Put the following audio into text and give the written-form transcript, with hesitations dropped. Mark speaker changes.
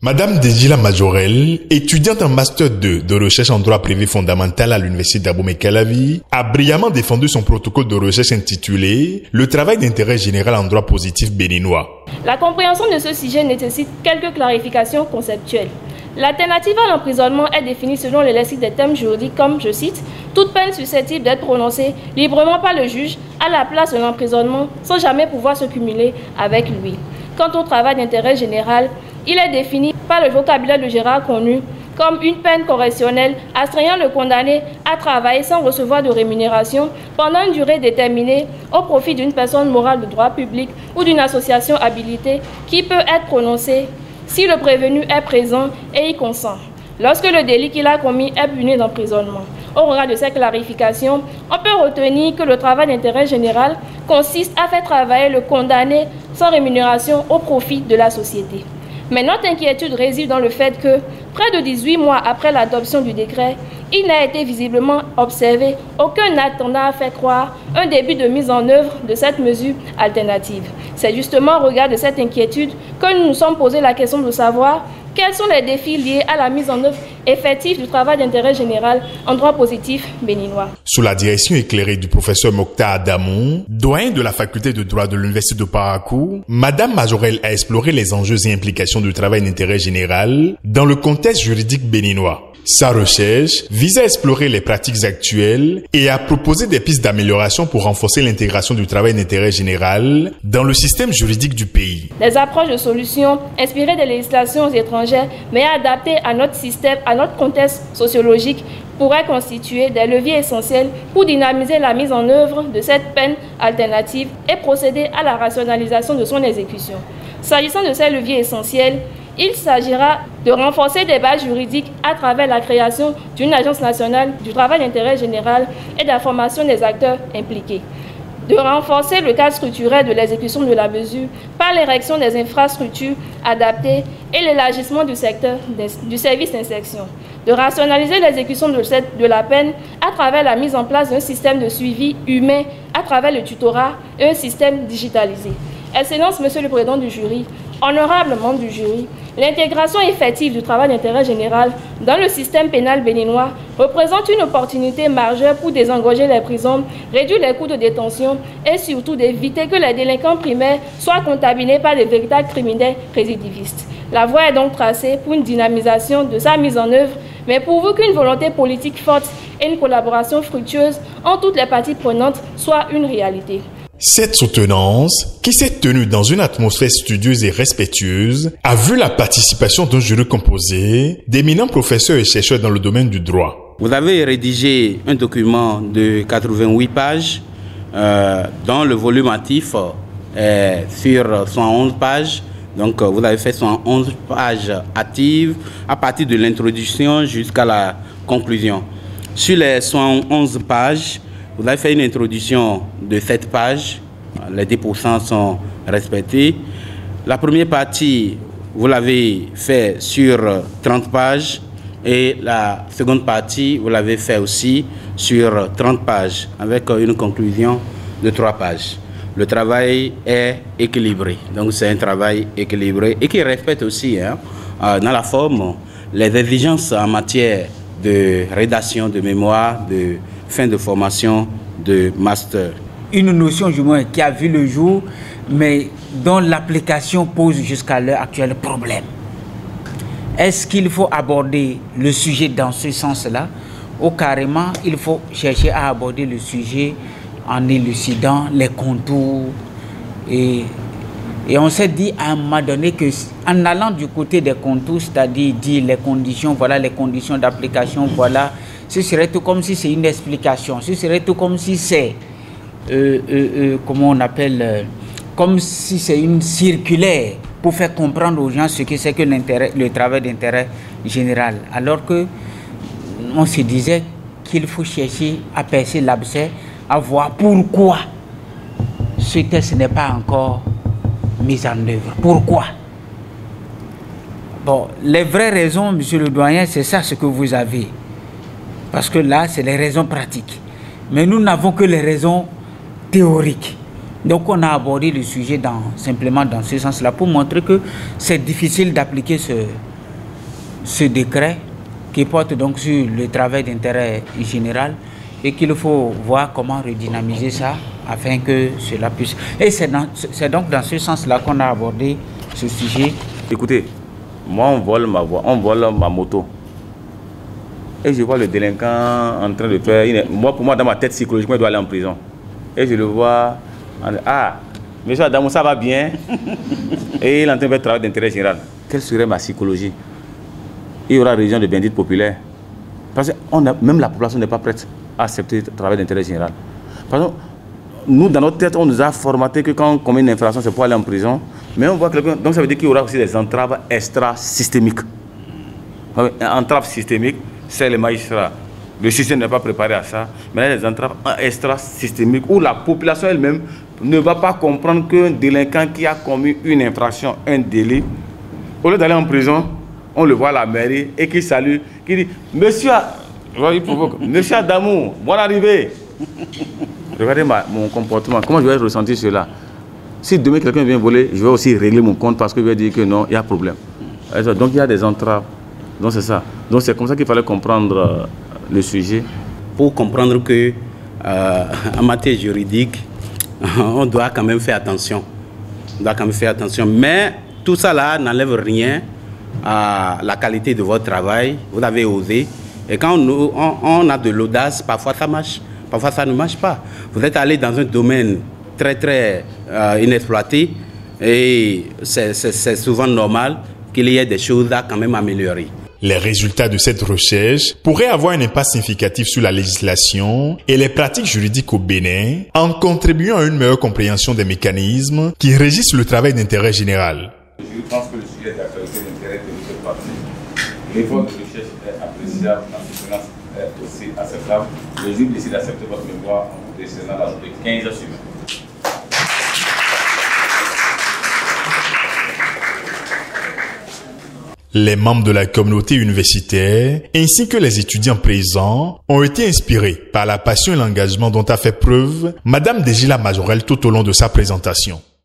Speaker 1: Madame Dejila Majorel, étudiante en Master 2 de recherche en droit privé fondamental à l'Université d'Abomey-Calavi, a brillamment défendu son protocole de recherche intitulé « Le travail d'intérêt général en droit positif béninois ».
Speaker 2: La compréhension de ce sujet nécessite quelques clarifications conceptuelles. L'alternative à l'emprisonnement est définie selon le lexique des termes juridiques comme, je cite, « toute peine susceptible d'être prononcée librement par le juge à la place de l'emprisonnement sans jamais pouvoir se cumuler avec lui ». Quant au travail d'intérêt général, il est défini par le vocabulaire de Gérard Connu comme une peine correctionnelle astreignant le condamné à travailler sans recevoir de rémunération pendant une durée déterminée au profit d'une personne morale de droit public ou d'une association habilitée qui peut être prononcée si le prévenu est présent et y consent, lorsque le délit qu'il a commis est puni d'emprisonnement. Au regard de ces clarifications, on peut retenir que le travail d'intérêt général consiste à faire travailler le condamné sans rémunération au profit de la société. Mais notre inquiétude réside dans le fait que, près de 18 mois après l'adoption du décret, il n'a été visiblement observé aucun acte tendant à faire croire un début de mise en œuvre de cette mesure alternative. C'est justement au regard de cette inquiétude que nous nous sommes posé la question de savoir quels sont les défis liés à la mise en œuvre effective du travail d'intérêt général en droit positif béninois.
Speaker 1: Sous la direction éclairée du professeur Mokhtar Adamou, doyen de la faculté de droit de l'Université de Parakou, Madame Majorel a exploré les enjeux et implications du travail d'intérêt général dans le contexte juridique béninois. Sa recherche vise à explorer les pratiques actuelles et à proposer des pistes d'amélioration pour renforcer l'intégration du travail d'intérêt général dans le système juridique du pays.
Speaker 2: Des approches de solutions inspirées des législations étrangères mais adaptées à notre système, à notre contexte sociologique pourraient constituer des leviers essentiels pour dynamiser la mise en œuvre de cette peine alternative et procéder à la rationalisation de son exécution. S'agissant de ces leviers essentiels, il s'agira de renforcer des bases juridiques à travers la création d'une agence nationale du travail d'intérêt général et d'information des acteurs impliqués, de renforcer le cadre structurel de l'exécution de la mesure par l'érection des infrastructures adaptées et l'élargissement du secteur du service d'insertion, de rationaliser l'exécution de la peine à travers la mise en place d'un système de suivi humain à travers le tutorat et un système digitalisé. Excellence, Monsieur le Président du jury, honorables membres du jury, l'intégration effective du travail d'intérêt général dans le système pénal béninois représente une opportunité majeure pour désengorger les prisons, réduire les coûts de détention et surtout d'éviter que les délinquants primaires soient contaminés par des véritables criminels récidivistes. La voie est donc tracée pour une dynamisation de sa mise en œuvre, mais pourvu qu'une volonté politique forte et une collaboration fructueuse entre toutes les parties prenantes soient une réalité.
Speaker 1: Cette soutenance, qui s'est tenue dans une atmosphère studieuse et respectueuse, a vu la participation d'un jury composé d'éminents professeurs et chercheurs dans le domaine du droit.
Speaker 3: Vous avez rédigé un document de 88 pages, dont le volume actif est sur 111 pages. Donc vous avez fait 111 pages actives à partir de l'introduction jusqu'à la conclusion. Sur les 111 pages, vous avez fait une introduction de 7 pages, les 10% sont respectés. La première partie, vous l'avez fait sur 30 pages et la seconde partie, vous l'avez fait aussi sur 30 pages avec une conclusion de 3 pages. Le travail est équilibré, donc c'est un travail équilibré et qui respecte aussi dans la forme les exigences en matière de rédaction de mémoire, de fin de formation de master.
Speaker 4: Une notion du moins qui a vu le jour, mais dont l'application pose jusqu'à l'heure actuelle problème. Est-ce qu'il faut aborder le sujet dans ce sens-là ou carrément il faut chercher à aborder le sujet en élucidant les contours et on s'est dit à un moment donné que en allant du côté des contours, c'est-à-dire dire les conditions, voilà les conditions d'application, voilà, ce serait tout comme si c'est une explication, ce serait tout comme si c'est, comment on appelle, comme si c'est une circulaire pour faire comprendre aux gens ce que c'est que le travail d'intérêt général. Alors que on se disait qu'il faut chercher à percer l'abcès, à voir pourquoi ce test n'est pas encore mis en œuvre. Pourquoi? Bon, les vraies raisons, monsieur le doyen, c'est ça ce que vous avez. Parce que là, c'est les raisons pratiques. Mais nous n'avons que les raisons théoriques. Donc on a abordé le sujet simplement dans ce sens-là pour montrer que c'est difficile d'appliquer ce décret qui porte donc sur le travail d'intérêt général et qu'il faut voir comment redynamiser ça afin que cela puisse... Et c'est donc dans ce sens-là qu'on a abordé ce sujet.
Speaker 5: Écoutez, moi on vole ma moto. Et je vois le délinquant en train de faire... Pour moi, dans ma tête psychologiquement, il doit aller en prison. Et je le vois... Ah, monsieur Adamou, ça va bien. Et il est en train de faire travail d'intérêt général. Quelle serait ma psychologie? Il y aura région de bandits populaires. Parce que même la population n'est pas prête à accepter le travail d'intérêt général. Par exemple, nous, dans notre tête, on nous a formaté que quand on commet une infraction, c'est pour aller en prison. Mais on voit quelqu'un... Donc ça veut dire qu'il y aura aussi des entraves extra-systémiques. Entraves systémiques, c'est les magistrats. Le système n'est pas préparé à ça. Mais il y a des entraves extra-systémiques où la population elle-même ne va pas comprendre qu'un délinquant qui a commis une infraction, un délit, au lieu d'aller en prison, on le voit à la mairie et qui salue, qui dit « Monsieur, il provoque, Monsieur Adamou, bonne arrivée !» Regardez mon comportement, comment je vais ressentir cela. Si demain quelqu'un vient voler, je vais aussi régler mon compte parce que je vais dire que non, il y a problème. Donc il y a des entraves. Donc c'est ça. Donc c'est comme ça qu'il fallait comprendre le sujet.
Speaker 3: Pour comprendre que en matière juridique, on doit quand même faire attention. On doit quand même faire attention. Mais tout ça là n'enlève rien à la qualité de votre travail. Vous avez osé. Et quand on a de l'audace, parfois ça marche, parfois ça ne marche pas. Vous êtes allé dans un domaine très inexploité et c'est souvent normal qu'il y ait des choses à quand même améliorer.
Speaker 1: Les résultats de cette recherche pourraient avoir un impact significatif sur la législation et les pratiques juridiques au Bénin en contribuant à une meilleure compréhension des mécanismes qui régissent le travail d'intérêt général.
Speaker 5: Je pense que le sujet d'actualité d'intérêt de notre parti, l'effort de recherche est appréciable, la soutenance est aussi acceptable. Le juge décide d'accepter votre mémoire en vous décernant la note de 15 sur 20.
Speaker 1: Les membres de la communauté universitaire ainsi que les étudiants présents ont été inspirés par la passion et l'engagement dont a fait preuve Madame Dejila Majorel tout au long de sa présentation.